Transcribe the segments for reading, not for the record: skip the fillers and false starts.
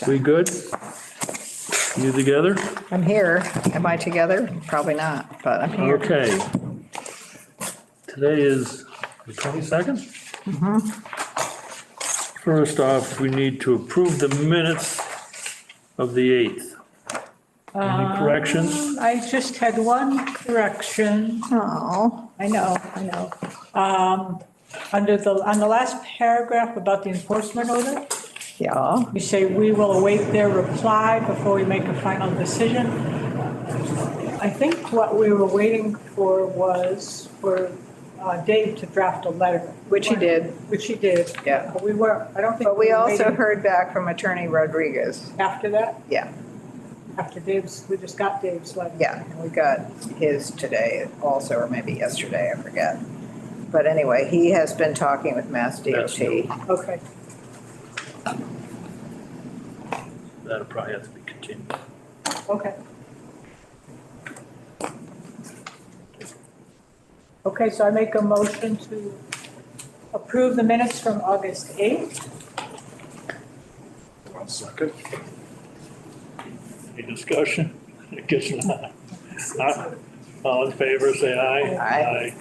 We good? You together? I'm here. Am I together? Probably not, but I'm here. Okay. Today is the 22nd? First off, we need to approve the minutes of the 8th. Any corrections? I just had one correction. Oh, I know. On the last paragraph about the enforcement order, yeah. you say, "We will await their reply before we make a final decision." I think what we were waiting for was for Dave to draft a letter. Which he did. Which he did. Yeah. But we were, I don't think. But we were also waiting heard back from Attorney Rodriguez. After that, Yeah, after Dave's, we just got Dave's letter. yeah. And we got his today also, or maybe yesterday, I forget. But anyway, he has been talking with Mass That's DOT. Okay. That'll probably have to be continued. Okay. Okay, so I make a motion to approve the minutes from August 8th. 1 second. Any discussion? I guess not. All in favor, say aye. Aye.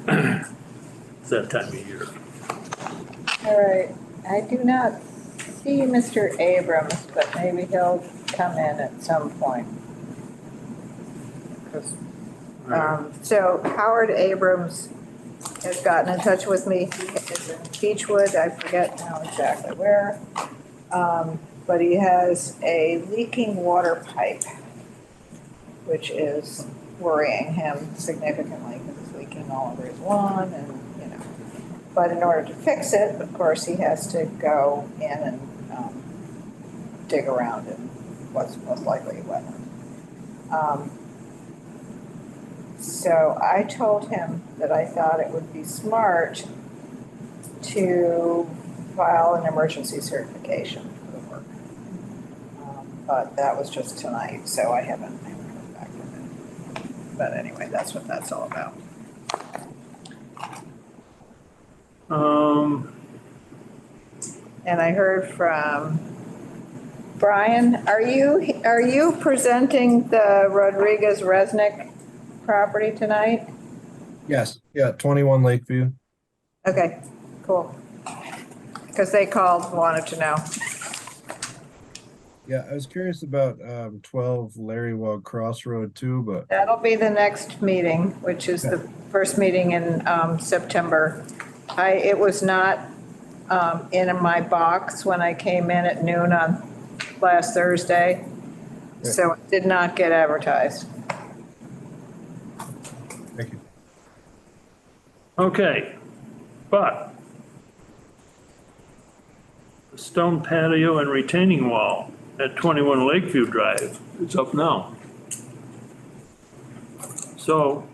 Aye. It's that time of year. All right. I do not see Mr. Abrams, but maybe he'll come in at some point. 'Cause, So Howard Abrams has gotten in touch with me. He is in Beechwood, I forget now exactly where. But he has a leaking water pipe, which is worrying him significantly because it's leaking all over his lawn and, you know. But in order to fix it, of course, he has to go in and dig around in what's most likely a wetland. So I told him that I thought it would be smart to file an emergency certification for the work. But that was just tonight, so I haven't heard back from him. But anyway, that's what that's all about. And I heard from Brian, are you presenting the Rodriguez-Resnick property tonight? Yes, yeah, 21 Lakeview. Okay, cool. Because they called, wanted to know. Yeah, I was curious about 12 Larrywog Crossroad too, but That'll be the next meeting, which is the first meeting in September. It was not in my box when I came in at noon on last Thursday, so it did not get advertised. thank you. Okay, but the stone patio and retaining wall at 21 Lakeview Drive is up now. So,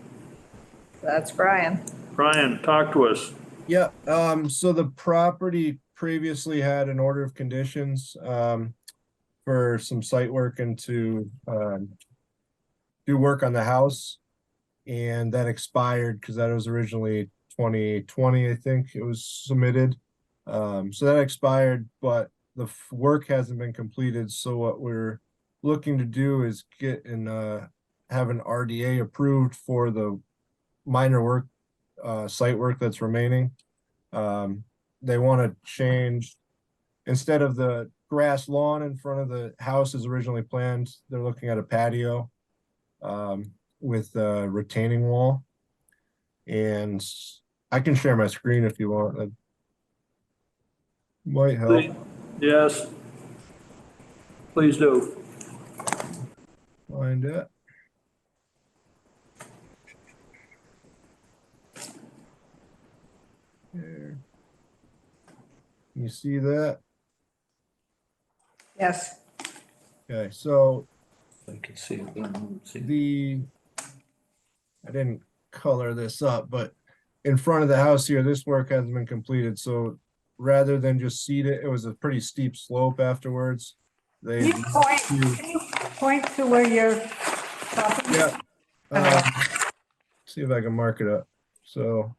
That's Brian. Brian, talk to us. Yeah, so the property previously had an order of conditions for some site work and to do work on the house. And that expired because that was originally 2020, I think it was submitted. So that expired, but the work hasn't been completed. So what we're looking to do is get and have an RDA approved for the minor work, site work that's remaining. They want to change, instead of the grass lawn in front of the house as originally planned, they're looking at a patio with a retaining wall. And I can share my screen if you want. That might help. Yes. Please do. Find it. There. You see that? Yes. Okay, so I can see it. but I don't see it. I didn't color this up, but in front of the house here, this work hasn't been completed. So rather than just seed it, it was a pretty steep slope afterwards. They, Can you point to where you're talking? yeah. See if I can mark it up. So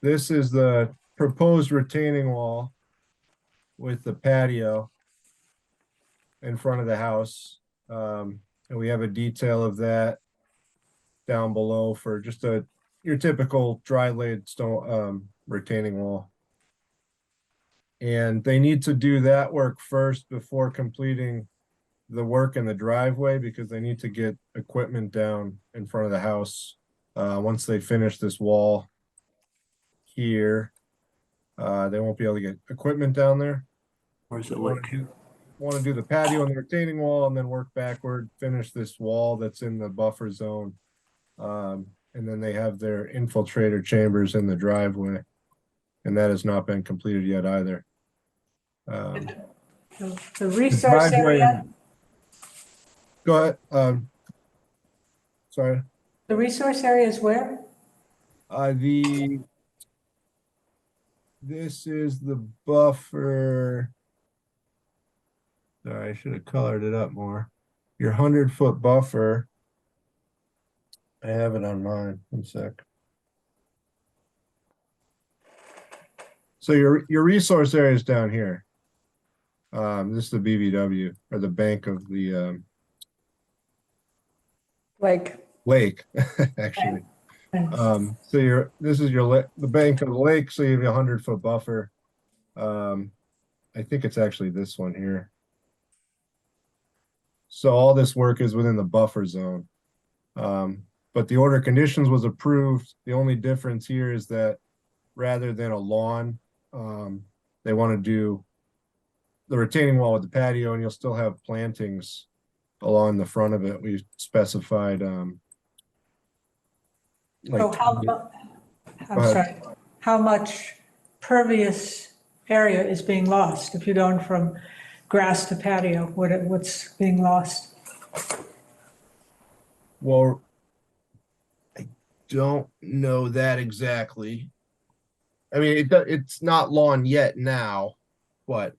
this is the proposed retaining wall with the patio. in front of the house. And we have a detail of that down below for just your typical dry laid stone, retaining wall. And they need to do that work first before completing the work in the driveway, because they need to get equipment down in front of the house. Once they finish this wall here, they won't be able to get equipment down there. Where's the Want lake? to do the patio and the retaining wall and then work backward, finish this wall that's in the buffer zone. And then they have their infiltrator chambers in the driveway. And that has not been completed yet either. The resource driveway- area, Go ahead, sorry. the resource area is where? This is the buffer. Sorry, I should have colored it up more. Your 100-foot buffer. I have it on mine, one sec. So your resource area is down here. This is the BVW, or the bank of the Like, lake, actually. So this is the bank of the lake, so you have a 100-foot buffer. I think it's actually this one here. So all this work is within the buffer zone. But the order of conditions was approved. The only difference here is that rather than a lawn, they want to do the retaining wall with the patio, and you'll still have plantings along the front of it. We specified, so I'm sorry, how much pervious area is being lost if you're going from grass to patio? What's being lost? well, I don't know that exactly. I mean, it's not lawn yet now, but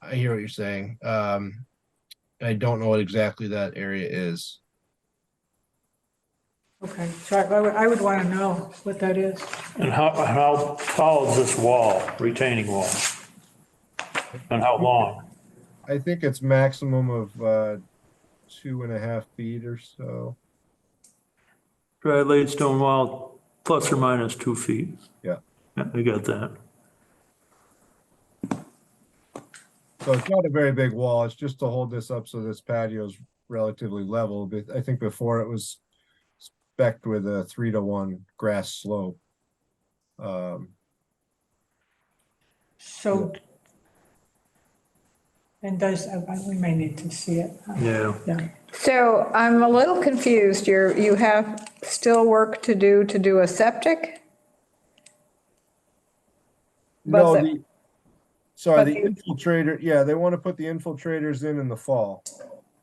I hear what you're saying. I don't know what exactly that area is. Okay, so I would want to know what that is. And how tall is this wall, retaining wall? And how long? I think it's maximum of 2.5 feet or so. Dry laid stone wall, plus or minus 2 feet. Yeah. Yeah, I got that. So it's not a very big wall. It's just to hold this up so this patio is relatively level. But I think before it was spec'd with a 3-to-1 grass slope. So, and we may need to see it. Yeah. Yeah. So I'm a little confused. You have still work to do a septic? No, But the infiltrator, yeah, they want to put the infiltrators in the fall.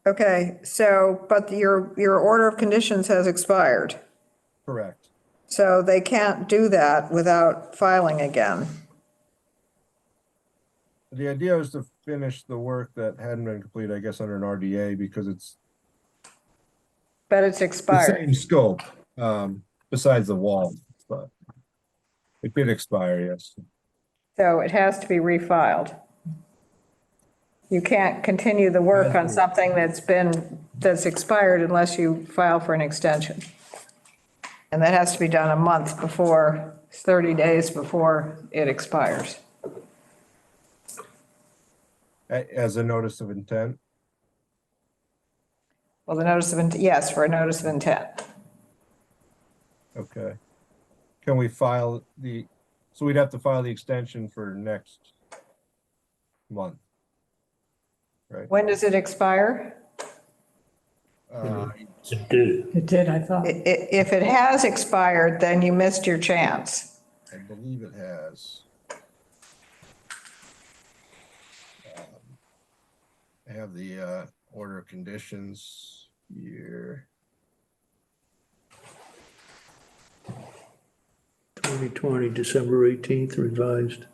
Okay, so, but your order of conditions has expired. Correct. So they can't do that without filing again. The idea was to finish the work that hadn't been completed, I guess, under an RDA, because it's But it's the expired. same scope, besides the wall, but it did expire, yes. So it has to be refiled. You can't continue the work on something that's expired unless you file for an extension. And that has to be done a month before, 30 days before it expires. As a notice of intent. Well, the notice of, yes, for a notice of intent. Okay. Can we file so we'd have to file the extension for next month, right? When does it expire? It did. It did, I thought. If it has expired, then you missed your chance. I believe it has. I have the order of conditions here. 2020, December 18th, revised.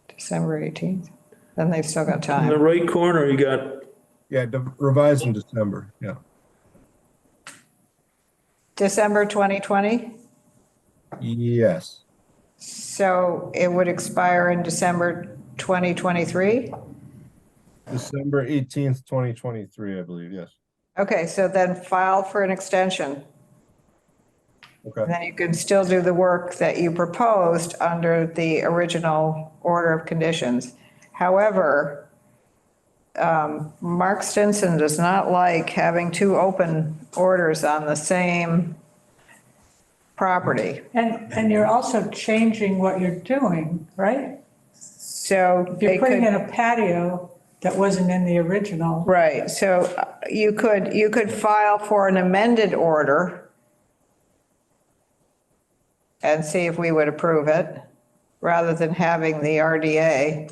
December 18th. Then they've still got In the time. right corner, you got, Yeah, revised in December, yeah. December 2020? Yes, So it would expire in December 2023? December 18th, 2023, I believe, yes. Okay, so then file for an extension. Okay, And then you can still do the work that you proposed under the original order of conditions. However, Mark Stinson does not like having two open orders on the same property. And you're also changing what you're doing, right? So If you're it putting in could, a patio that wasn't in the original, right, so you could file for an amended order and see if we would approve it, rather than having the RDA,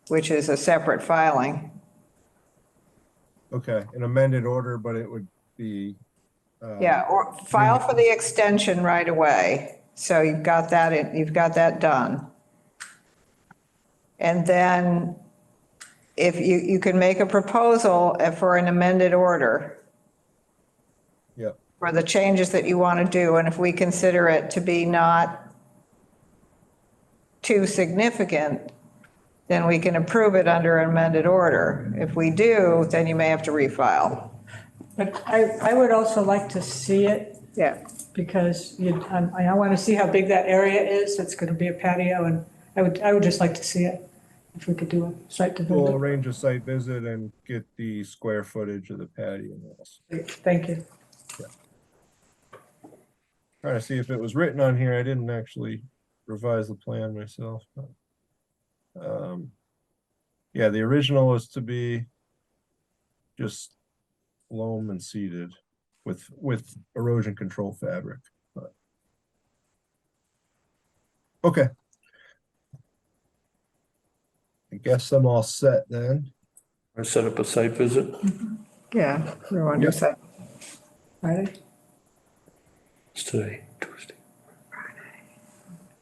which is a separate filing. okay, an amended order, but it would be. Yeah, or file for the extension right away. So you've got that, you've got that done. And then if you can make a proposal for an amended order Yep, for the changes that you want to do, and if we consider it to be not too significant, then we can approve it under an amended order. If we do, then you may have to refile. but I would also like to see it Yeah, because I want to see how big that area is. It's going to be a patio and I would just like to see it if we could do a site we'll visit. arrange a site visit and get the square footage of the patio. Thank you. Trying to see if it was written on here. I didn't actually revise the plan myself. But, yeah, the original was to be just loam and seeded with erosion control fabric. But, okay. I guess I'm all set then. I set up a site visit. yeah, we want to do that. Friday? It's today, Tuesday.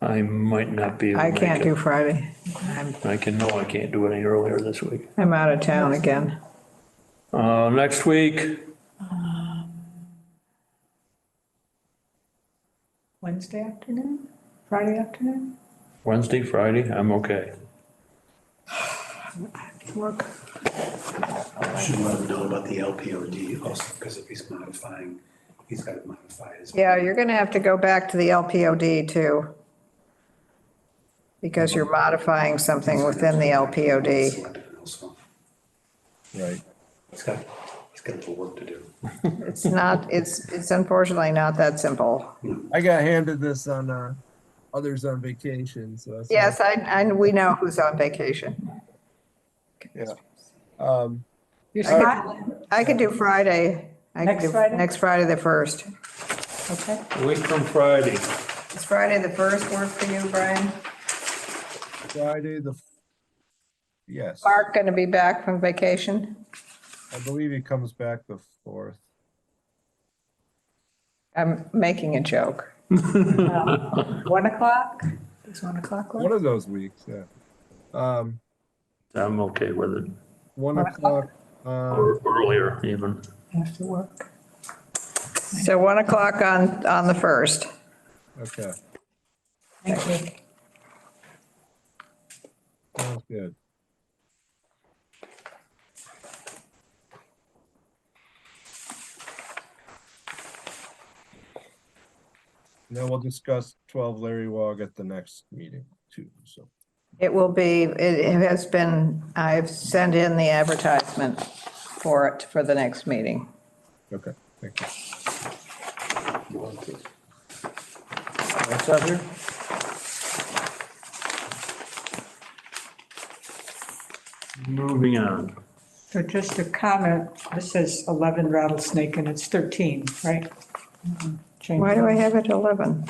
I might not be able to I make can't it. do Friday. I can't do it any earlier this week. I'm out of town again. Next week, Wednesday afternoon? Friday afternoon? Wednesday, Friday, I'm okay. Work. Should let him know about the LPOD also, because if he's modifying, he's got to modify his. Yeah, you're going to have to go back to the LPOD too, because you're modifying something within the LPOD. Selected also. Right. He's got a little work to do. It's not, it's unfortunately not that simple. I got handed this on others on vacation, so that's Yes, we know who's on vacation. yeah. You're smiling, I could do Friday. I could Next do Friday? Next Friday, the 1st. okay? A week from Friday. Is Friday the 1st work for you, Brian? Friday yes, Mark going to be back from vacation? I believe he comes back the 4th. I'm making a joke. 1 o'clock? Is 1 o'clock One work? of those weeks, yeah. I'm okay with it, 1 1 o'clock. or earlier even. After work. So 1 o'clock on the 1st. Okay, Thank you. sounds good. And then we'll discuss 12 Larry Wog at the next meeting too, so. It will be, it has been, I've sent in the advertisement for it for the next meeting. Okay, thank you. What's up here? Moving on. So just a comment, this says 11 rattlesnake and it's 13, right? Change Why do I that. have it 11?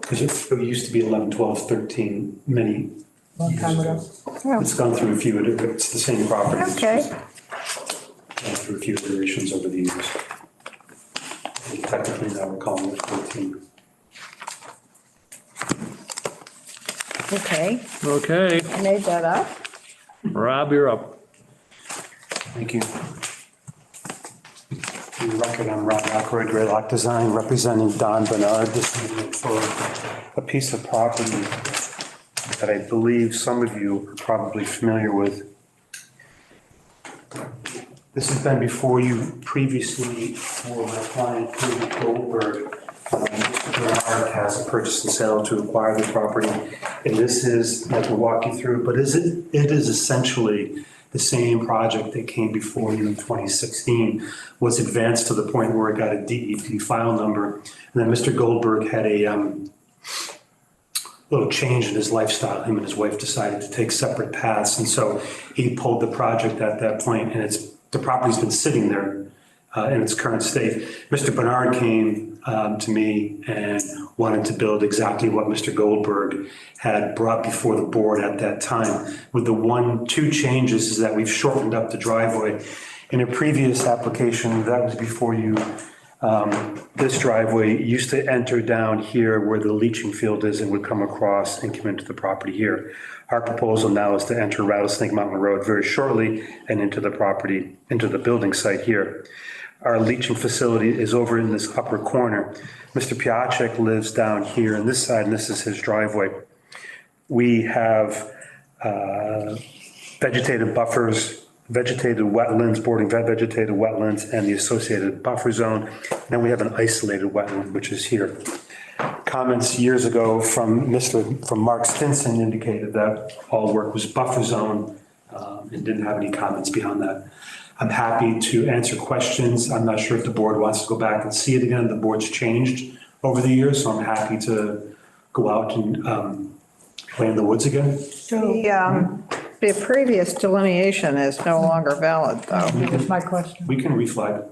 Because it used to be 11, 12, 13, many Long time ago. Oh, It's gone through a few, it's the same property. It's okay. just Gone through a few iterations over the years. And technically now we're calling it 13. Okay, Okay, I made that up. Rob, you're up. Thank you. For the record, I'm Rob Ackroyd, Greylock Design, representing Don Bernard this evening for a piece of property that I believe some of you are probably familiar with. This has been before you previously for my client, David Goldberg. Mr. Bernard has a purchase and sale to acquire the property. And this is, I can walk you through, but it is essentially the same project that came before you in 2016, was advanced to the point where it got a DEP file number. And then Mr. Goldberg had a little change in his lifestyle. Him and his wife decided to take separate paths. And so he pulled the project at that point, and the property's been sitting there in its current state. Mr. Bernard came to me and wanted to build exactly what Mr. Goldberg had brought before the board at that time. With the two changes is that we've shortened up the driveway. In a previous application, that was before you, this driveway used to enter down here where the leaching field is and would come across and come into the property here. Our proposal now is to enter Rattlesnake Mountain Road very shortly and into the property, into the building site here. Our leaching facility is over in this upper corner. Mr. Piacek lives down here on this side, and this is his driveway. We have vegetated buffers, vegetated wetlands, bordering vegetated wetlands, and the associated buffer zone. Then we have an isolated wetland, which is here. Comments years ago from Mark Stinson indicated that all work was buffer zone and didn't have any comments beyond that. I'm happy to answer questions. I'm not sure if the board wants to go back and see it again. The board's changed over the years, so I'm happy to go out and play in the woods again. The previous delineation is no longer valid, though. That's my question. We can reflag.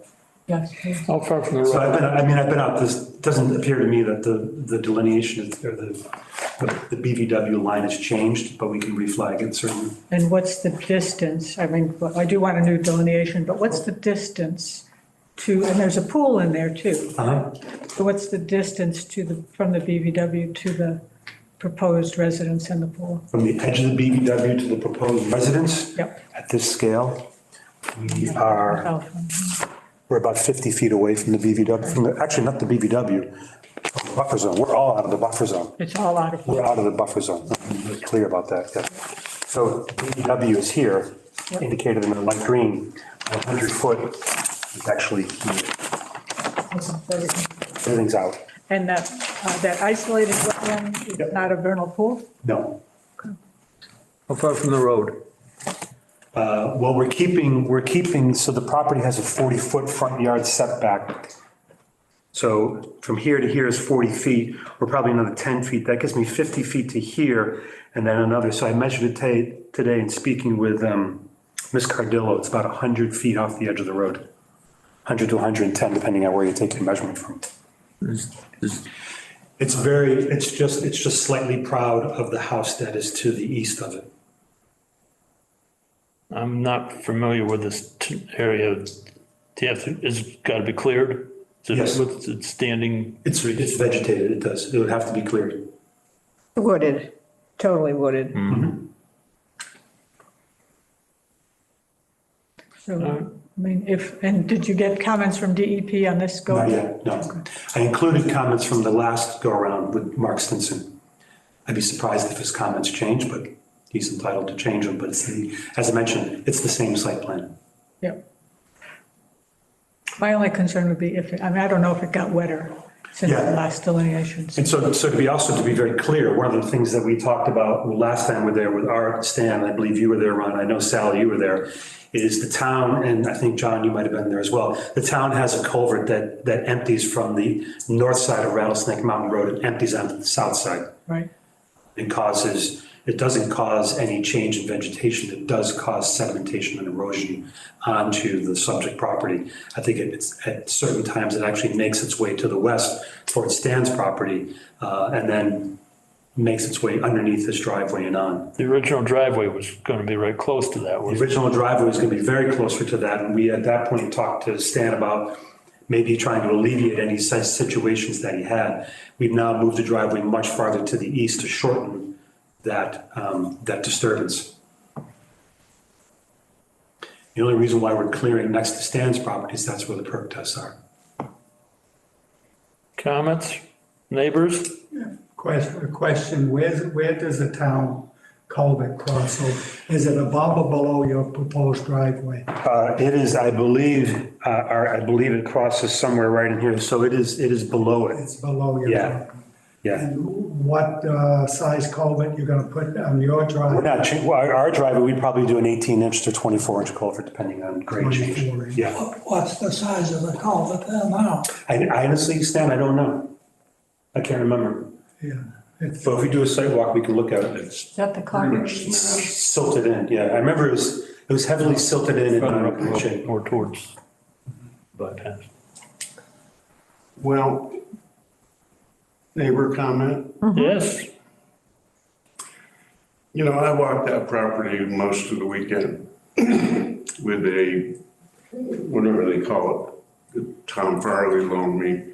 Yes, please. How far from the So road? I've been out, this doesn't appear to me that the delineation or the BVW line has changed, but we can reflag it certainly. And what's the distance? I mean, I do want a new delineation, but what's the distance to, and there's a pool in there too. So what's the distance from the BVW to the proposed residence and the pool? From the edge of the BVW to the proposed residence? Yep. At this scale, we're about 50 feet away from the BVW, actually not the BVW, buffer zone. We're all out of the buffer zone. It's all out of. We're out of the buffer zone. I'm clear about that, yeah. So BVW is here, Yep. indicated in the light green. 100 foot is actually here. Everything's out. And that isolated wetland is Yep. not a vernal pool? No. How far from the road? Well, we're keeping, so the property has a 40-foot front yard setback. So from here to here is 40 feet, or probably another 10 feet. That gives me 50 feet to here, and then another. So I measured it today in speaking with Ms. Cardillo. It's about 100 feet off the edge of the road. 100 to 110, depending on where you take your measurement from. It's just slightly proud of the house that is to the east of it. I'm not familiar with this area. Do you have to, it's got to be cleared? Yes. It's standing? It's vegetated, it does. It would have to be cleared. Wooded, totally wooded. So, I mean, and did you get comments from DEP on this go? Not yet, no. I included comments from the last go-around with Mark Stinson. I'd be surprised if his comments change, but he's entitled to change them. But as I mentioned, it's the same site plan. Yep. My only concern would be I don't know if it got wetter since the Yeah. last delineations. And so to be very clear, one of the things that we talked about last time we were there with Art, Stan, I believe you were there, Ron, I know Sally, you were there, is the town, and I think John, you might have been there as well. The town has a culvert that empties from the north side of Rattlesnake Mountain Road and empties onto the south side. Right. It doesn't cause any change in vegetation. It does cause sedimentation and erosion onto the subject property. I think it's at certain times it actually makes its way to the west towards Stan's property and then makes its way underneath this driveway and on. The original driveway was going to be right close to that. The original driveway was going to be very closer to that. And we at that point talked to Stan about maybe trying to alleviate any such situations that he had. We've now moved the driveway much farther to the east to shorten that disturbance. The only reason why we're clearing next to Stan's property is that's where the perk tests are. Comments? Neighbors? Question, where does the town culvert crossover? Is it above or below your proposed driveway? It is, I believe, I believe it crosses somewhere right in here, so it is below it. It's below your. Yeah. Yeah. And what size culvert you're gonna put on your We're driveway? not, well, our driveway, we'd probably do an 18-inch to 24-inch culvert, depending on grade change. 24 inch. Yeah. What's the size of the culvert there now? I honestly, Stan, I don't know. I can't remember. Yeah, it's, So if we do a site walk, we can look at it. It's Is that the culvert? silted in, yeah. I remember it was heavily silted in and not in good shape. More towards bypass. Well, neighbor comment. Yes, You know, I walked that property most of the weekend with a, whatever they call it, that Tom Farley loaned me.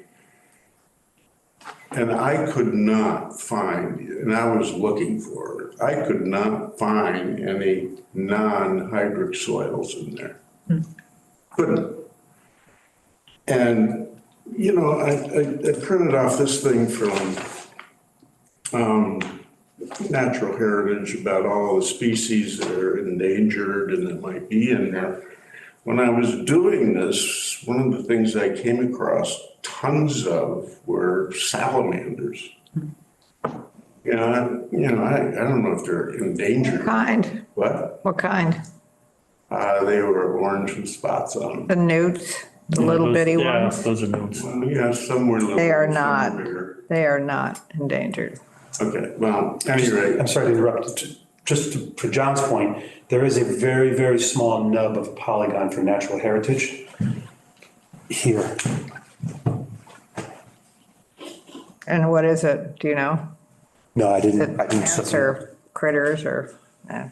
And I could not find, and I was looking for it, I could not find any non-hydric soils in there. Couldn't. And, you know, I printed off this thing from Natural Heritage about all the species that are endangered and that might be in there. When I was doing this, one of the things I came across tons of were salamanders. I don't know if they're endangered. Kind, What? what kind? They were orange with spots on them. The newts, the little bitty yeah, ones? those are notes. Well, yeah, some were little. They are some not. were bigger. They are not endangered. Okay, well, anyway. I'm sorry to interrupt. For John's point, there is a very, very small nub of polygon for natural heritage here. And what is it? Do you know? No, I Is it didn't. ants or critters or? No.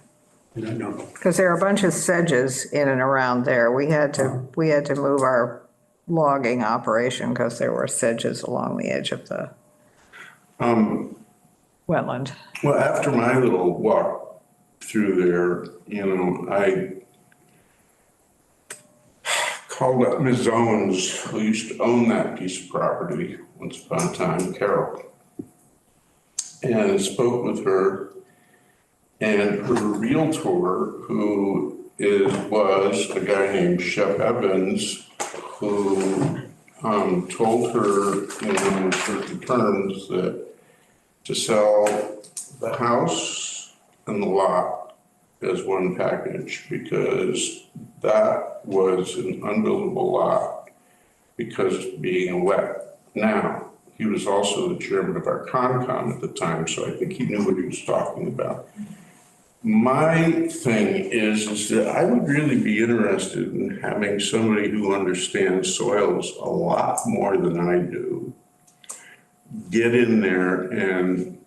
Because there are a bunch of sedges in and around there. We had to move our logging operation because there were sedges along the edge of the wetland. Well, after my little walk through there, I called up Ms. Owens, who used to own that piece of property once upon a time, Carol, and spoke with her. And her realtor, who was a guy named Shep Evans, who told her in certain terms that to sell the house and the lot as one package, because that was an unbuildable lot because of being wet. Now, he was also the chairman of our Concom at the time, so I think he knew what he was talking about. My thing is that I would really be interested in having somebody who understands soils a lot more than I do get in there and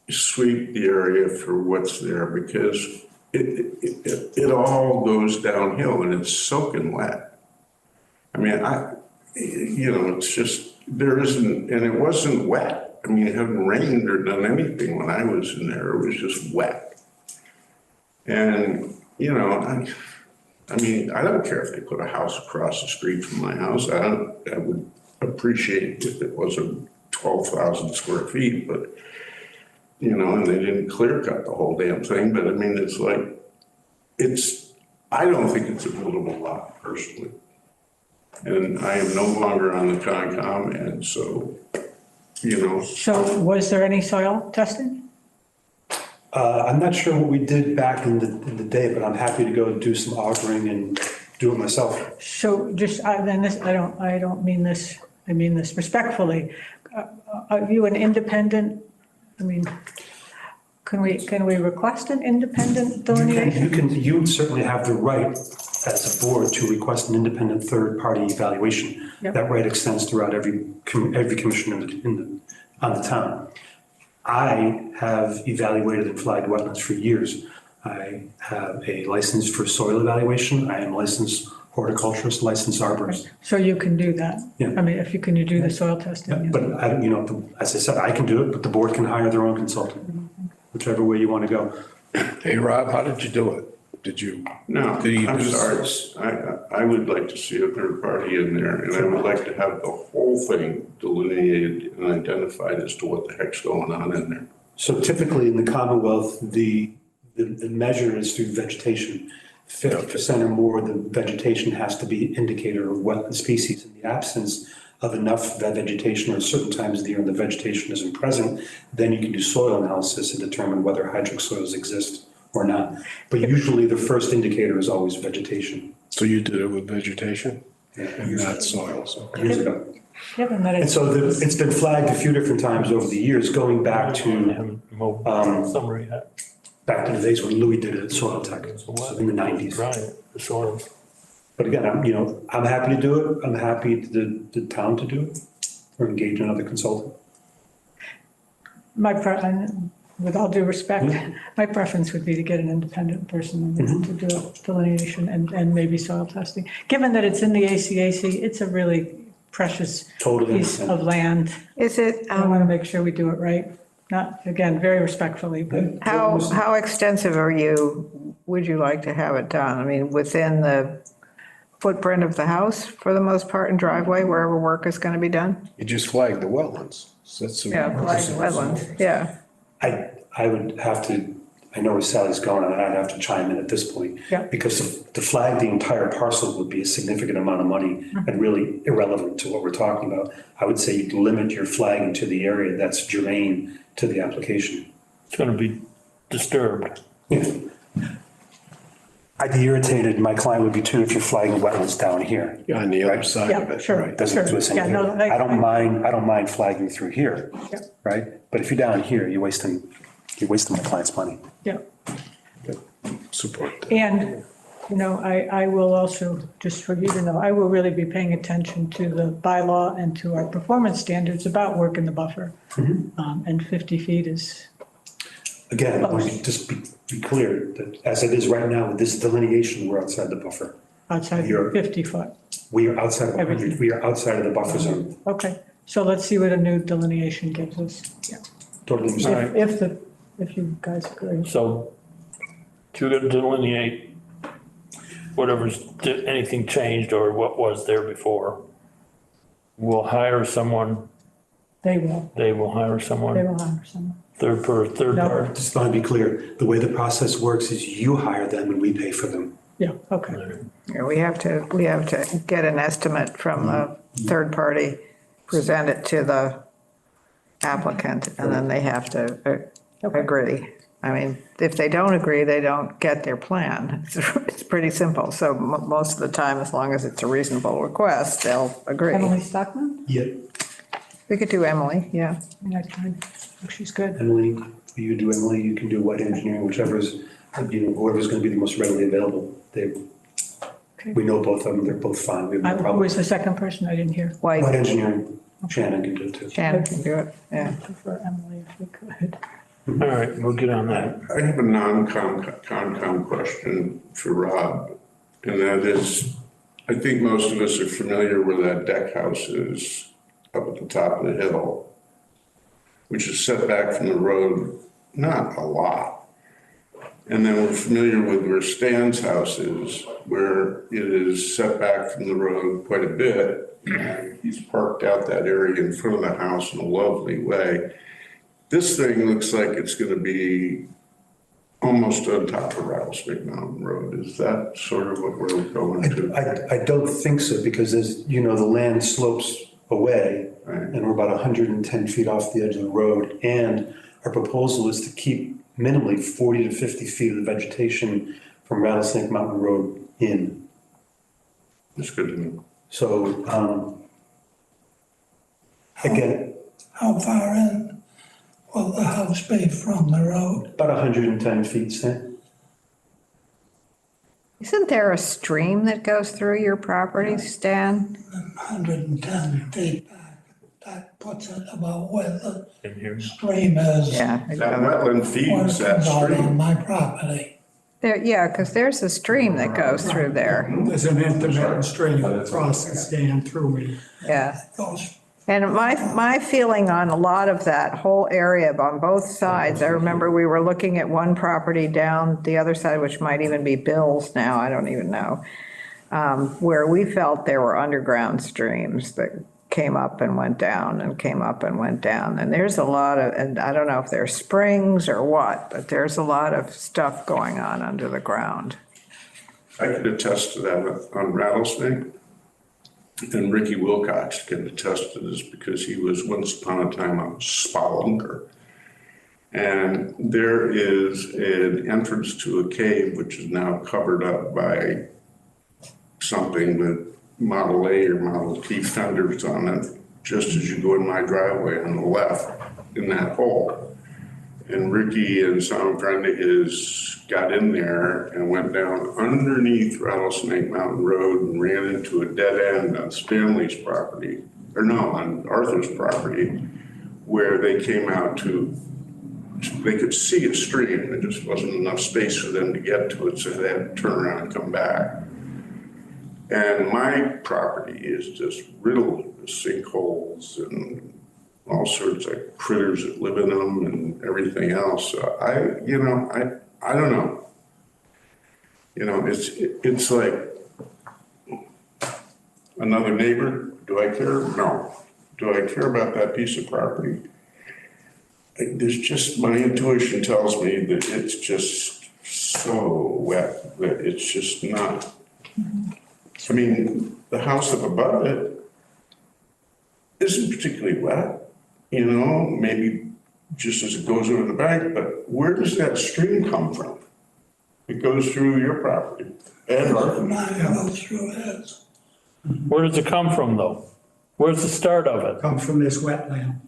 sweep the area for what's there, because it all goes downhill and it's soaking wet. I mean, it's just, there isn't, and it wasn't wet. I mean, it hadn't rained or done anything when I was in there. It was just wet. And, I mean, I don't care if they put a house across the street from my house. I would appreciate if it wasn't 12,000 square feet, but, and they didn't clear cut the whole damn thing. But I mean, I don't think it's a buildable lot personally. And I am no longer on the Concom, and so, So was there any soil testing? I'm not sure what we did back in the day, but I'm happy to go do some augering and do it myself. So just, then this, I don't mean this, I mean this respectfully. Are you an independent, I mean, can we request an independent delineation? You would certainly have the right as a board to request an independent third-party evaluation. Yep. That right extends throughout every commission on the town. I have evaluated and flagged wetlands for years. I have a license for soil evaluation. I am a licensed horticulturist, licensed arborist. So you can do that? Yeah. I mean, can you do the soil testing? Yeah, Yeah. but as I said, I can do it, but the board can hire their own consultant, whichever way you want to go. Hey, Rob, how did you do it? Did you? No, Did you I'm just- sorry. I would like to see a third party in there, and I would like to have the whole thing delineated and identified as to what the heck's going on in there. So typically in the Commonwealth, the the measure is through vegetation. 50% or more of the vegetation has to be indicator of wetland species. In the absence of enough vegetation or certain times of the year when the vegetation isn't present, then you can do soil analysis and determine whether hydric soils exist or not. But usually the first indicator is always vegetation. So you did it with vegetation Yeah, and not soils? Okay. years ago. Given that And it's, so it's been flagged a few different times over the years, going back to, Summary, that. back to the days when Louis did it at Soil Tech, so in the 90s. Right, the soils. But again, I'm happy to do it. I'm happy the town to do it or engage another consultant. with all due respect, my preference would be to get an independent person to do a delineation and maybe soil testing. Given that it's in the ACAC, it's a really precious Totally piece understand. of land. Is it, I want to make sure we do it right. Not, again, very respectfully, but how extensive would you like to have it done? I mean, within the footprint of the house for the most part and driveway, wherever work is going to be done? You just flagged the wetlands. So that's. Yeah, like wetlands, yeah. I would have to, I know where Sally's going, and I'd have to chime in at this point. Yeah. Because to flag the entire parcel would be a significant amount of money and really irrelevant to what we're talking about. I would say you'd limit your flagging to the area that's germane to the application. It's gonna be disturbed. Yeah. I'd be irritated, my client would be too, if you're flagging wetlands down here. On the other side of yeah, it, sure. right? Doesn't do us Yeah, anything. no, I don't mind flagging through here, Yeah. right? But if you're down here, you're wasting my client's money. Yeah. Support that. And, I will also, just for you to know, I will really be paying attention to the bylaw and to our performance standards about work in the buffer. And 50 feet is, Again, let me just be clear that as it is right now, with this delineation, we're outside the buffer. outside You're- 50 foot. We are outside of 100, Everything. we are outside of the buffer zone. Okay, so let's see what a new delineation gives us. Yeah. Totally understand. If you guys agree. So you're gonna delineate anything changed or what was there before. We'll hire someone, They will hire someone, hire someone. third No. party. Just want to be clear, the way the process works is you hire them and we pay for them. Yeah, okay. Yeah, we have to get an estimate from the third party, present it to the applicant, and then they have to agree. I mean, if they don't agree, they don't get their plan. It's pretty simple. So most of the time, as long as it's a reasonable request, they'll agree. Emily Stockman? Yeah, We could do Emily, yeah. She's good. Emily, you do Emily, you can do wet engineering, whoever's going to be the most readily available. We know both of them, they're both fine, we have no Who problem. was the second person? I didn't hear. Wet White, engineering, Shannon can do it too. Shannon can do it, yeah. I prefer Emily if we could. All right, we'll get on that. I have a non-Concom question for Rob, and that is, I think most of us are familiar where that deck house is up at the top of the hill, which is set back from the road, not a lot. And then we're familiar with where Stan's house is, where it is set back from the road quite a bit. He's parked out that area in front of the house in a lovely way. This thing looks like it's gonna be almost on top of Rattlesnake Mountain Road. Is that sort of what we're going to? I don't think so, because as you know, the land slopes away, Right. and we're about 110 feet off the edge of the road, and our proposal is to keep minimally 40 to 50 feet of the vegetation from Rattlesnake Mountain Road in. It's good to know. So, again, How far in will the house be from the road? about 110 feet, Stan. Isn't there a stream that goes through your property, Stan? 110 feet back. That puts it about where the In here. stream is. Yeah. That wetland Where feeds it that comes out on stream. my property. Yeah, because there's a stream that goes through there, There's an intermittent stream that crosses down through me. yeah. Goes And my feeling on a lot of that whole area on both sides, I remember we were looking at one property down the other side, which might even be Bill's now, I don't even know, where we felt there were underground streams that came up and went down and came up and went down. And there's a lot of, and I don't know if they're springs or what, but there's a lot of stuff going on under the ground. I can attest to that on Rattlesnake. And Ricky Wilcox can attest to this because he was once upon a time a spelunker. And there is an entrance to a cave which is now covered up by something with Model A or Model T fenders on it, just as you go in my driveway on the left in that hole. And Ricky and some friend of his got in there and went down underneath Rattlesnake Mountain Road and ran into a dead end on Stanley's property, or no, on Arthur's property, where they came out to, they could see a stream. There just wasn't enough space for them to get to it, so they had to turn around and come back. And my property is just riddled with sinkholes and all sorts of critters that live in them and everything else. So I don't know. You know, it's like another neighbor. Do I care? No. Do I care about that piece of property? There's just, my intuition tells me that it's just so wet that it's just not. I mean, the house up above it isn't particularly wet. You know, maybe just as it goes over the bank, but where does that stream come from? It goes through your property and ours. Mine goes through his. Where does it come from, though? Where's the start of it? Comes from this wetland.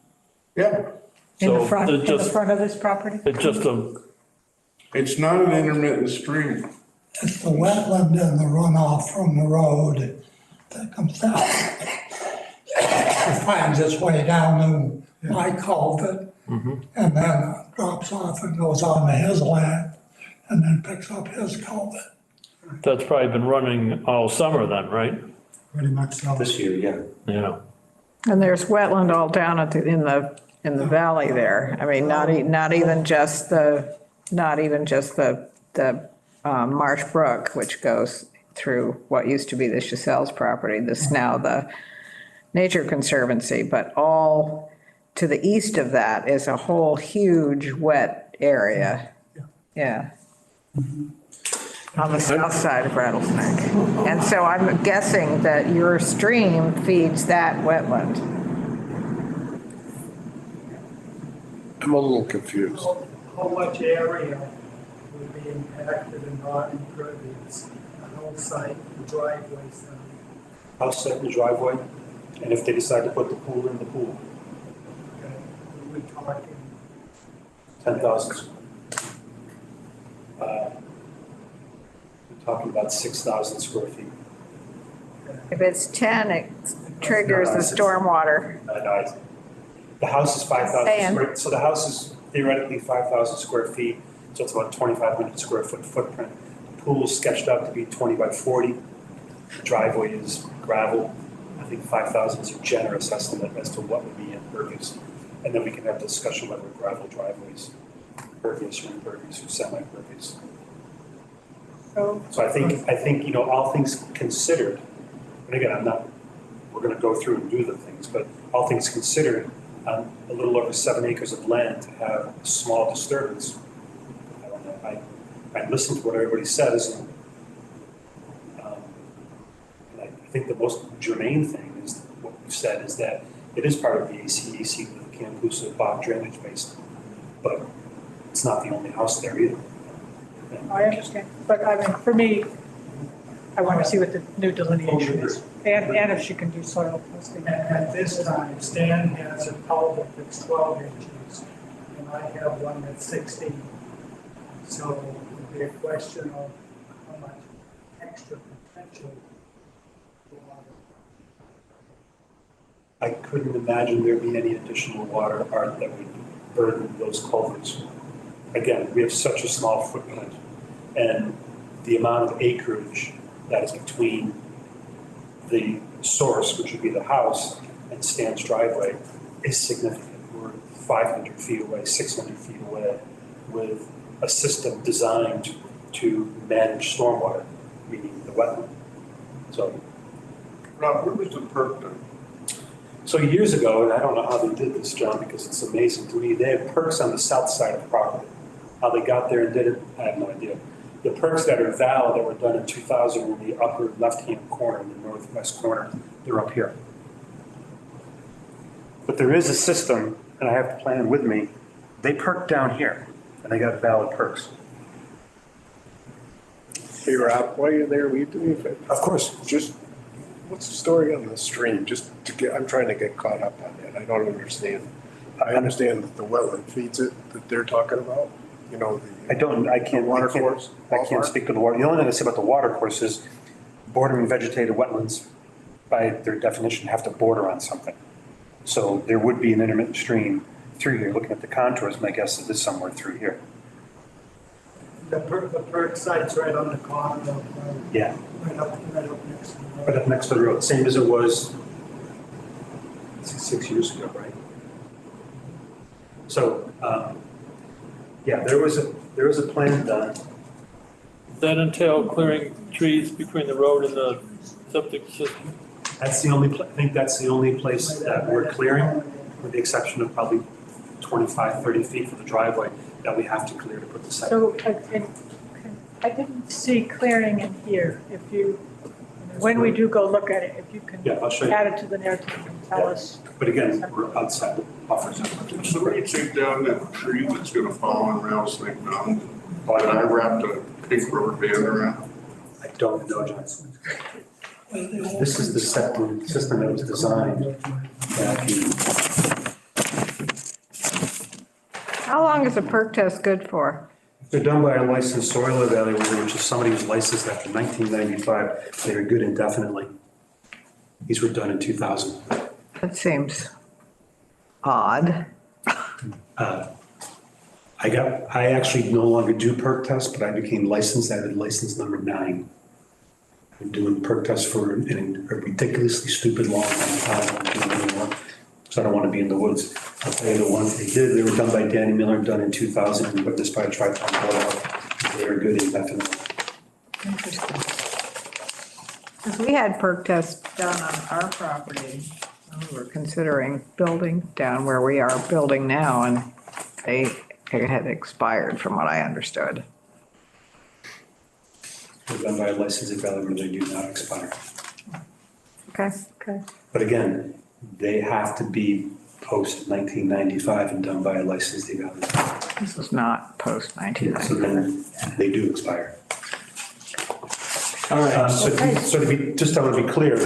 Yeah, In the So front, it in the just- front of this property? It's just a, it's not an intermittent stream. It's the wetland and the runoff from the road that comes down. It finds its way down to my culvert and then drops off and goes on to his land and then picks up his culvert. that's probably been running all summer then, right? Pretty much so. This year, yeah. Yeah. And there's wetland all down at in the valley there. I mean, not even just the Marsh Brook, which goes through what used to be the Chaselle's property, this now the Nature Conservancy, but all to the east of that is a whole huge wet area. Yeah. On the south side of Rattlesnake. And so I'm guessing that your stream feeds that wetland. I'm a little confused. How much area would be impacted and not impervious? The whole site, the driveways, House set in the driveway, and if they decide to put the pool in, the pool, okay, we're talking 10,000. We're talking about 6,000 square feet. If it's 10, it triggers the stormwater. The house is 5,000 Saying. square, so the house is theoretically 5,000 square feet, so it's about 2,500 square foot footprint. The pool is sketched out to be 20 by 40. The driveway is gravel. I think 5,000 is a generous estimate as to what would be impervious. And then we can have a discussion whether gravel driveways, pervious or impervious or semi-pervious. So I think, you know, all things considered, and again, we're gonna go through and do the things, but all things considered, on a little over 7 acres of land to have a small disturbance, I don't know, I listened to what everybody says, and I think the most germane thing is what you said is that it is part of the ACAC with the Campusa bog drainage basin, but it's not the only house there either. I understand, but I mean, for me, I want to see what the new delineation is, and if she can do soil testing. At this time, Stan has a culvert that's 12 inches, and I have one that's 16. So it would be a question of how much extra potential for water. I couldn't imagine there be any additional water art that would burden those culverts. Again, we have such a small footprint, and the amount of acreage that is between the source, which would be the house, and Stan's driveway is significant. We're 500 feet away, 600 feet away, with a system designed to manage stormwater, meaning the wetland. So Rob, where was the perk done? So years ago, and I don't know how they did this, John, because it's amazing to me, they had perks on the south side of the property. How they got there and did it, I have no idea. The perks that are valid that were done in 2000 were in the upper left-hand corner, in the northwest corner, they're up here. But there is a system, and I have the plan with me, they perk down here, and they got valid perks. Hey Rob, while you're there, will you do me a favor? Of course. Just, what's the story on the stream? Just to get, I'm trying to get caught up on that. I don't understand. I understand that the wetland feeds it that they're talking about, you know, the. I can't. Water course? I can't speak to the water. The only thing I say about the water course is bordering vegetated wetlands, by their definition, have to border on something. So there would be an intermittent stream through here. Looking at the contours, my guess is it's somewhere through here. The perk site's right on the corner of, Yeah, right up next to the road. right up next to the road, same as it was 6 years ago, right? So, yeah, there was a plan done. Does that entail clearing trees between the road and the septic system? That's the only, I think that's the only place that we're clearing, with the exception of probably 25, 30 feet for the driveway that we have to clear to put the septic. So I didn't see clearing in here. If you, when we do go look at it, if you can Yeah, I'll show you. add it to the narrative and tell us. But again, we're outside the buffer zone. Somebody take down that tree that's gonna fall on Rattlesnake Mountain. And I wrapped a pink rubber band around. I don't know, John. This is the septic system that was designed back in, How long is a perk test good for? they're done by a licensed soil evaluator, which is somebody who's licensed after 1995. They are good indefinitely. These were done in 2000. That seems odd. I actually no longer do perk tests, but I became licensed, I did license number 9. I've been doing perk tests for a ridiculously stupid long time. I don't do it anymore, because I don't want to be in the woods. I'll tell you the ones they were done by Danny Miller, done in 2000, and witnessed by a tri-town board health. They are good indefinitely. Interesting. Because we had perk tests done on our property. We were considering building down where we are building now, and they had expired from what I understood. They're done by a licensed evaluator, they do not expire. Okay, okay. But again, they have to be post 1995 and done by a licensed evaluator. This is not post So 1990. then they do expire. All right, so to be, just I want to be clear,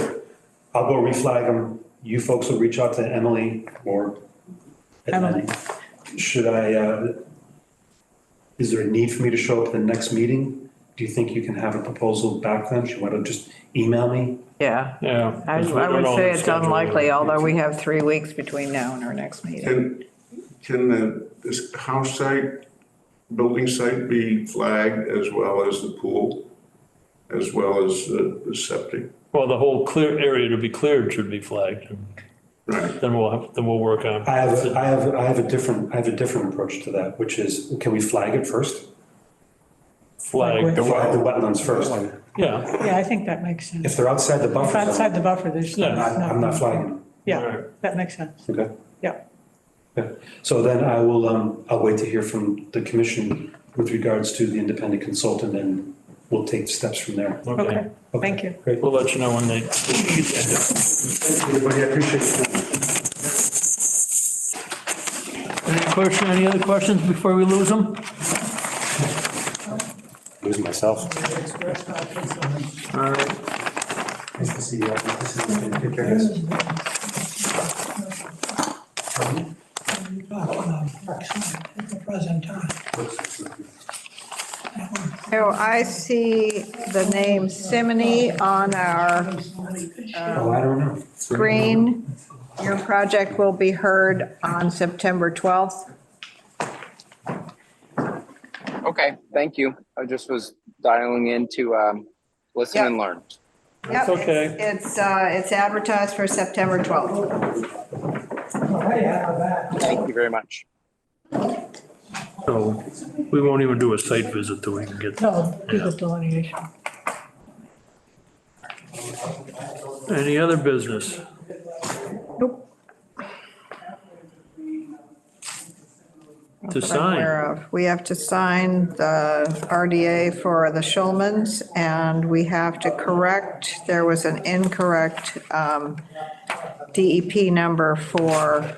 I'll go reflag them. You folks will reach out to Emily or Emily. Should I, is there a need for me to show up at the next meeting? Do you think you can have a proposal back then? Should you want to just email me? Yeah. Yeah. I because we I don't would know say the it's schedule. unlikely, although we have 3 weeks between now and our next meeting. Can this house site, building site be flagged as well as the pool, as well as the septic? Well, the whole clear area to be cleared should be flagged. Right. Then we'll work on. I have a different approach to that, which is, can we flag it first? Flag. Flag the wetlands first. Yeah. Yeah, I think that makes sense. If they're outside the If buffer outside zone, the buffer, there's. Yeah. I'm not flagging them. Yeah, that makes sense. Okay? Yeah. Okay. So then I will, I'll wait to hear from the commission with regards to the independent consultant, and we'll take steps from there. Okay, thank you. Great. We'll let you know when they. Thank you, everybody. I appreciate it. Any other questions before we lose them? Losing myself. All right. Nice to see you. Nice to see you. Take care, guys. At the present time. So I see the name Simony on our Oh, I don't know. screen. Your project will be heard on September 12th. Okay, thank you. I just was dialing in to listen Yep. and learn. Yep, okay. It's advertised for September 12th. Thank you very much. So we won't even do a site visit till we can get. No, do the delineation. Any other business? Nope. To that I'm sign. aware of. We have to sign the RDA for the Schulmans, and we have to correct, there was an incorrect DEP number for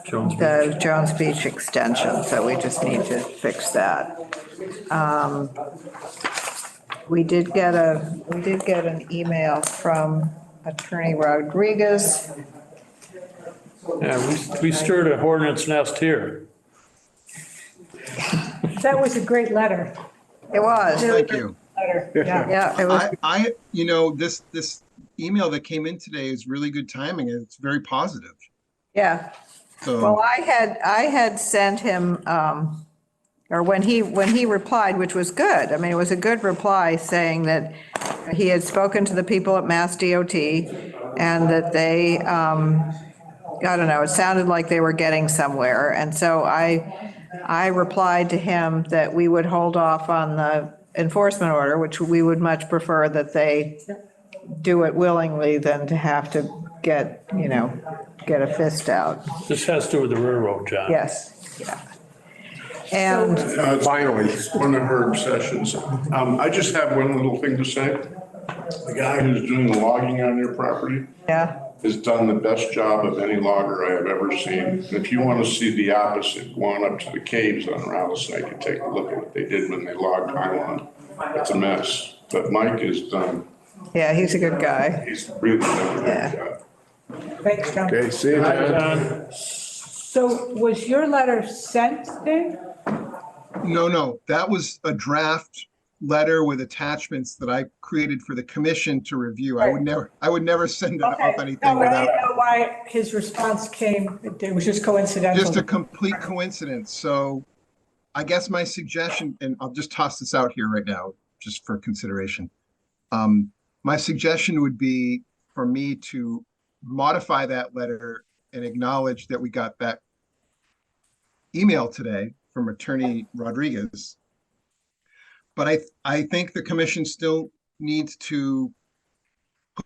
Jones Beach. the Jones Beach extension, so we just need to fix that. We did get an email from Attorney Rodriguez. Yeah, we stirred a hornet's nest here. That was a great letter. It was, Thank you. Letter, yeah. yeah, it was, This email that came in today is really good timing. And it's very positive. yeah. So. Well, I had sent him, or when he replied, which was good, I mean, it was a good reply saying that he had spoken to the people at Mass DOT and that they, I don't know, it sounded like they were getting somewhere. And so I replied to him that we would hold off on the enforcement order, which we would much prefer that they do it willingly than to have to get a fist out. This has to do with the railroad, John. Yes, yeah. And Finally. One of her obsessions. I just have one little thing to say. The guy who's doing the logging on your property yeah, has done the best job of any logger I have ever seen. And if you want to see the opposite, go on up to the caves on Rattlesnake and take a look at what they did when they logged Highland. It's a mess. But Mike has done, yeah, he's a good guy. he's really done a Yeah. good job. Thanks, John. Okay, see you, Hi, John. John. So was your letter sent, Dave? No, that was a draft letter with attachments that I created for the commission to review. I would never send up Okay. anything No, but I without, didn't know why his response came. It was just coincidental. just a complete coincidence. So I guess my suggestion, and I'll just toss this out here right now, just for consideration. My suggestion would be for me to modify that letter and acknowledge that we got that email today from Attorney Rodriguez. But I think the commission still needs to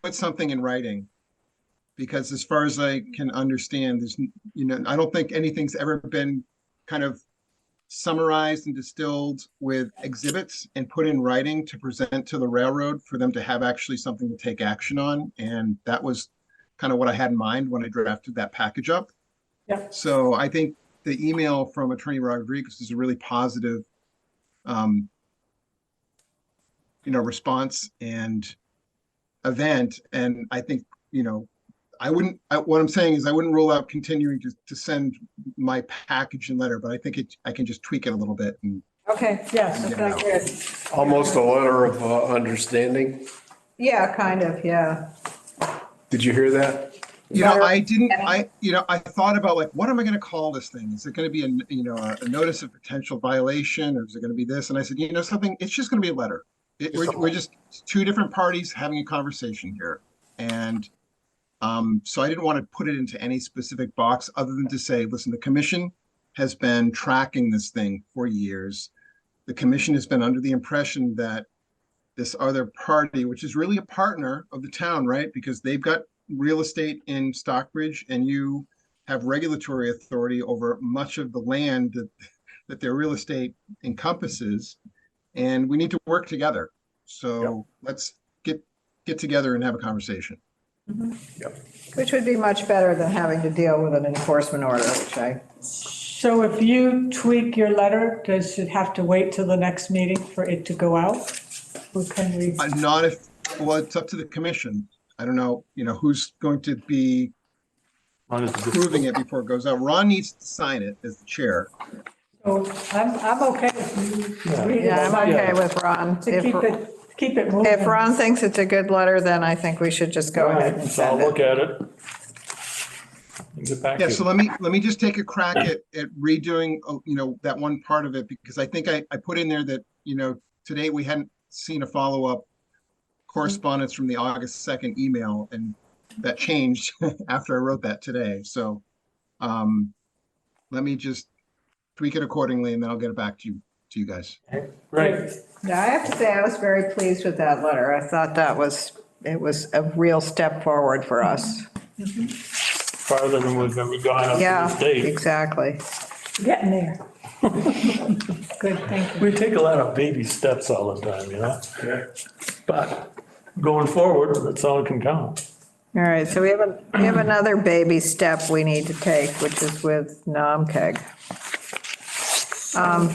put something in writing, because as far as I can understand, there's, I don't think anything's ever been kind of summarized and distilled with exhibits and put in writing to present to the railroad for them to have actually something to take action on. And that was kind of what I had in mind when I drafted that package up. Yeah. So I think the email from Attorney Rodriguez is a really positive, response and event. And I think, what I'm saying is I wouldn't rule out continuing to send my package and letter, but I think I can just tweak it a little bit. And Okay, yes, Yeah. that's good. Almost a letter of understanding. Yeah, kind of, yeah. Did you hear that? I thought about like, what am I going to call this thing? Is it going to be a notice of potential violation, or is it going to be this? And I said, something, it's just going to be a letter. We're just two different parties having a conversation here. And so I didn't want to put it into any specific box other than to say, listen, the commission has been tracking this thing for years. The commission has been under the impression that this other party, which is really a partner of the town, right? Because they've got real estate in Stockbridge and you have regulatory authority over much of the land that their real estate encompasses. And we need to work together. So let's get together and have a conversation. Which would be much better than having to deal with an enforcement order, So if you tweak your letter, does it have to wait till the next meeting for it to go out? Or can we? Well, it's up to the commission. I don't know, who's going to be approving it before it goes out. Ron needs to sign it as the chair. So I'm okay if you read it. Yeah, I'm okay with Ron. To keep it moving. If Ron thinks it's a good letter, then I think we should just go ahead and So I'll send it. look at it. And get back to Yeah, you. so let me just take a crack at redoing, that one part of it, because I think I put in there that, today we hadn't seen a follow-up correspondence from the August 2nd email, and that changed after I wrote that today. So let me just tweak it accordingly, and then I'll get it back to you guys. Great. Yeah, I have to say, I was very pleased with that letter. I thought it was a real step forward for us. farther than we've ever gone up to Yeah, this date. exactly. Getting there. Good, thank you. We take a lot of baby steps all the time, you know? But going forward, that's all it can count. All right, so we have another baby step we need to take, which is with NOMCEG.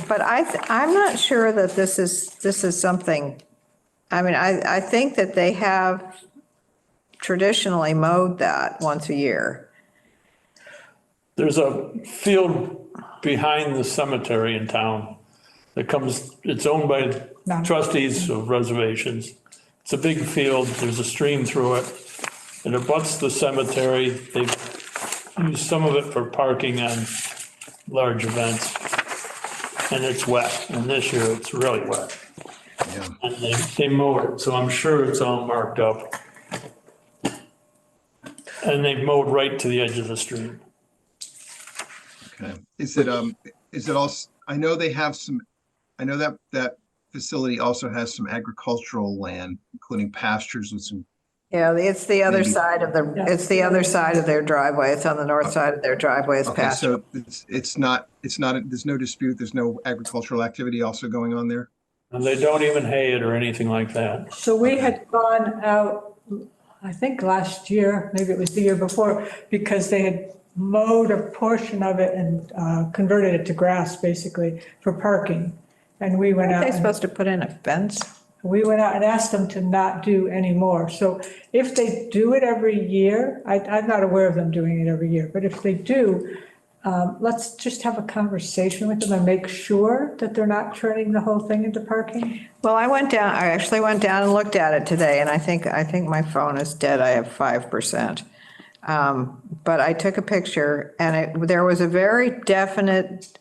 But I'm not sure that this is something, I mean, I think that they have traditionally mowed that once a year. There's a field behind the cemetery in town that comes, it's owned by trustees of reservations. It's a big field, there's a stream through it. It abuts the cemetery. They've used some of it for parking on large events. And it's wet, and this year it's really wet. Yeah. And they mow it, so I'm sure it's all marked up. And they've mowed right to the edge of the stream. Okay. Is it also, I know they have some, I know that facility also has some agricultural land, including pastures with some. Yeah, it's the other Maybe. side of their driveway. It's on the north side of their driveway, it's Okay, pasture. so it's not, there's no dispute, there's no agricultural activity also going on there? And they don't even hay it or anything like that. So we had gone out, I think last year, maybe it was the year before, because they had mowed a portion of it and converted it to grass, basically, for parking. And we went Aren't out. they and- supposed to put in a fence? We went out and asked them to not do any more. So if they do it every year, I'm not aware of them doing it every year, but if they do, let's just have a conversation with them and make sure that they're not turning the whole thing into parking. Well, I actually went down and looked at it today, and I think my phone is dead. I have 5%. But I took a picture, and there was a very definite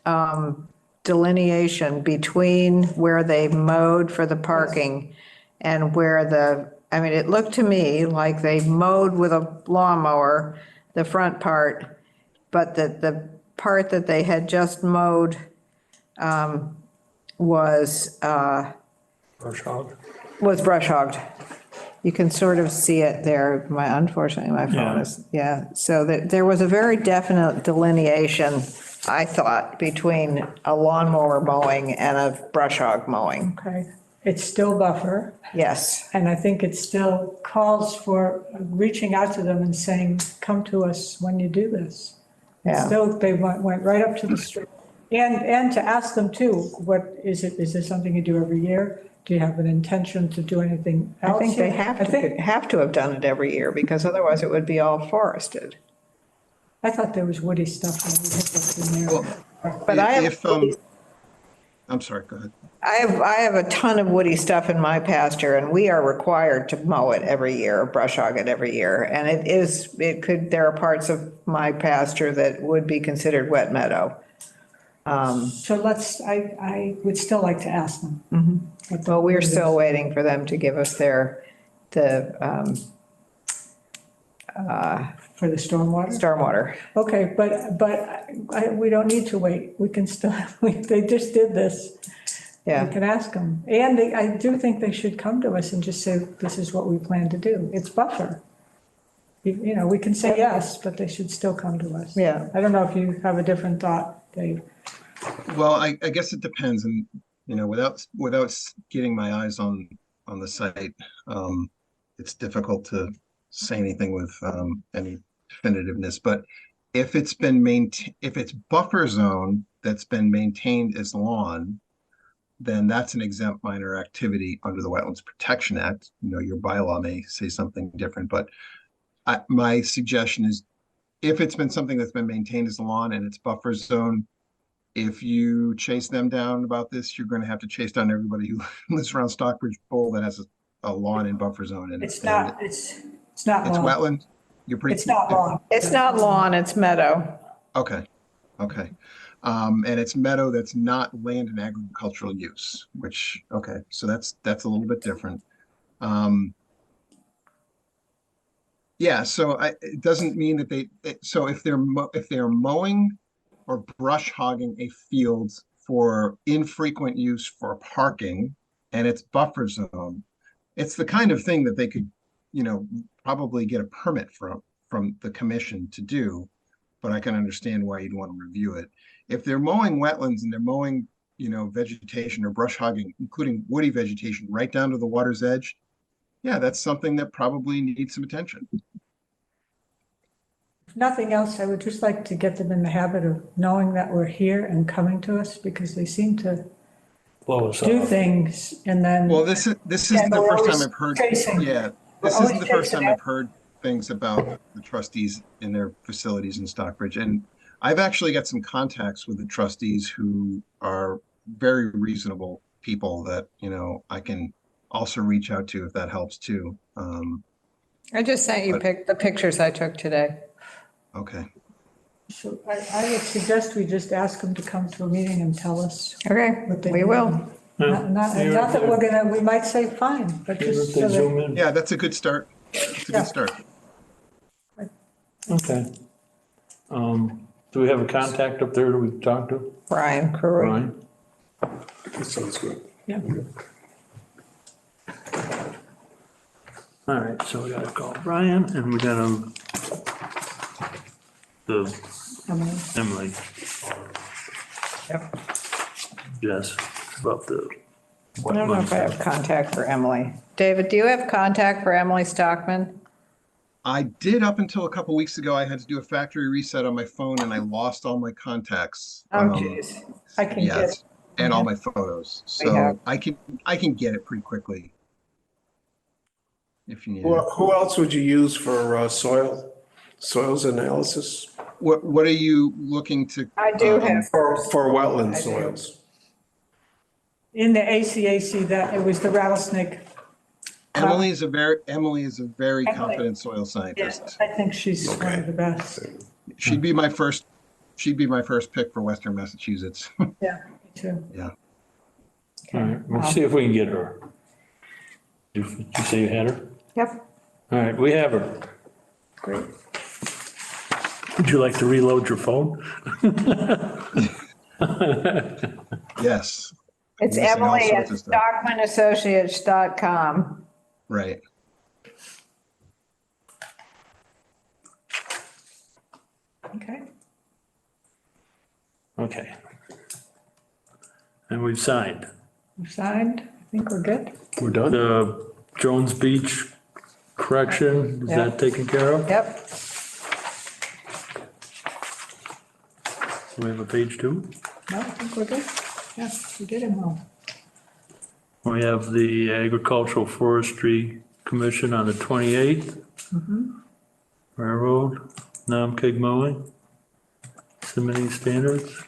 delineation between where they mowed for the parking and where it looked to me like they mowed with a lawnmower, the front part, but the part that they had just mowed was Brush hog. brush hogged. You can sort of see it there. Unfortunately, my phone Yeah. is, yeah. So there was a very definite delineation, I thought, between a lawnmower mowing and a brush hog mowing. Okay, it's still buffer. Yes, And I think it still calls for reaching out to them and saying, come to us when you do this. yeah. Still, they went right up to the street. And to ask them too, what is this something you do every year? Do you have an intention to do anything I else? think they here? have to have done it every year, because otherwise it would be all forested. I thought there was woody stuff that we had left in there. But I have, I'm sorry, go ahead. I have a ton of woody stuff in my pasture, and we are required to mow it every year, or brush hog it every year. And there are parts of my pasture that would be considered wet meadow. So I would still like to ask them. Well, we're still waiting for them to give us For the stormwater? stormwater. Okay, we don't need to wait. We can still, they just did this. We Yeah, can ask them. And I do think they should come to us and just say, this is what we plan to do. It's buffer. We can say yes, but they should still come to us. Yeah. I don't know if you have a different thought, Dave. Well, I guess it depends, and, without getting my eyes on the site, it's difficult to say anything with any definitiveness, but if it's buffer zone that's been maintained as lawn, then that's an exempt minor activity under the Wetlands Protection Act. Your bylaw may say something different, but my suggestion is, if it's been something that's been maintained as a lawn and it's buffer zone, if you chase them down about this, you're going to have to chase down everybody who lives around Stockbridge Bowl that has a lawn in buffer zone. And It's not lawn. wetland. It's not lawn. it's not lawn, it's meadow. Okay. And it's meadow that's not land and agricultural use, so that's a little bit different. Yeah, so it doesn't mean that so if they're mowing or brush hogging a field for infrequent use for parking and it's buffer zone, it's the kind of thing that they could, probably get a permit from from the commission to do, but I can understand why you'd want to review it. If they're mowing wetlands and they're mowing, vegetation or brush hogging, including woody vegetation right down to the water's edge, yeah, that's something that probably needs some attention. If nothing else, I would just like to get them in the habit of knowing that we're here and coming to us, because they seem to Blow us do off. things and then. Well, this isn't the we're first time always I've heard, chasing. yeah, We're this isn't always the first chasing time I've it. heard things about the trustees in their facilities in Stockbridge. And I've actually got some contacts with the trustees who are very reasonable people that, I can also reach out to if that helps too. I just sent you the pictures I took today. Okay. So I would suggest we just ask them to come to a meeting and tell us. Okay, what they we do. will. Not that we're gonna, we might say fine, but Even just if so they that. zoom in. Yeah, that's a good start. It's a Yeah. good start. Okay. Do we have a contact up there that we can talk to? Brian Curry. Brian? That sounds good. Yeah. All right, so we gotta call Brian and we gotta, Emily. Yep. Yes, about the. I don't know if I have contact for Emily. David, do you have contact for Emily Stockman? I did up until a couple weeks ago. I had to do a factory reset on my phone and I lost all my contacts. Oh, geez. I can get. Yes, and all my photos. So have- I can get it pretty quickly. If you need it. Who else would you use for soils analysis? What are you looking to? I do have. For wetland I do. soils? In the ACAC, that, it was the rattlesnake. Emily is a very Emily. competent soil Yes, scientist. I think she's one of the best. She'd be my first pick for Western Massachusetts. Yeah, me too. Yeah. All right, we'll see if we can get her. Did you say you had her? Yep. All right, we have her. Great. Would you like to reload your phone? Yes. It's Missing all Emily at sorts of stuff. stockmanassociates.com. Right. Okay. Okay. And we've signed. We signed. I think we're good. We're done. The Jones Beach correction, is Yeah. that taken care of? Yep. So we have a page 2. No, I think we're good. Yeah, we did them all. We have the Agricultural Forestry Commission on the 28th. Railroad, non-pig mowing, submitting standards.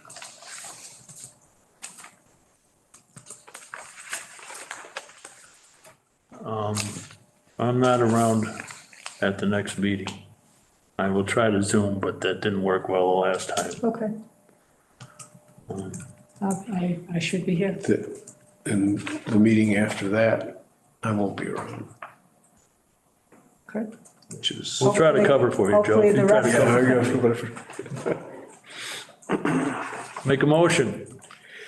I'm not around at the next meeting. I will try to Zoom, but that didn't work well the last time. Okay. I should be here. And the meeting after that, I won't be around, Good. which is. We'll try to cover for you, Joe. Hopefully If you the try to rest cover. I Make a motion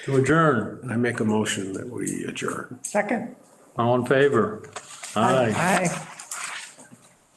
to adjourn. make a motion that we adjourn. Second. All in favor? Aye. Aye.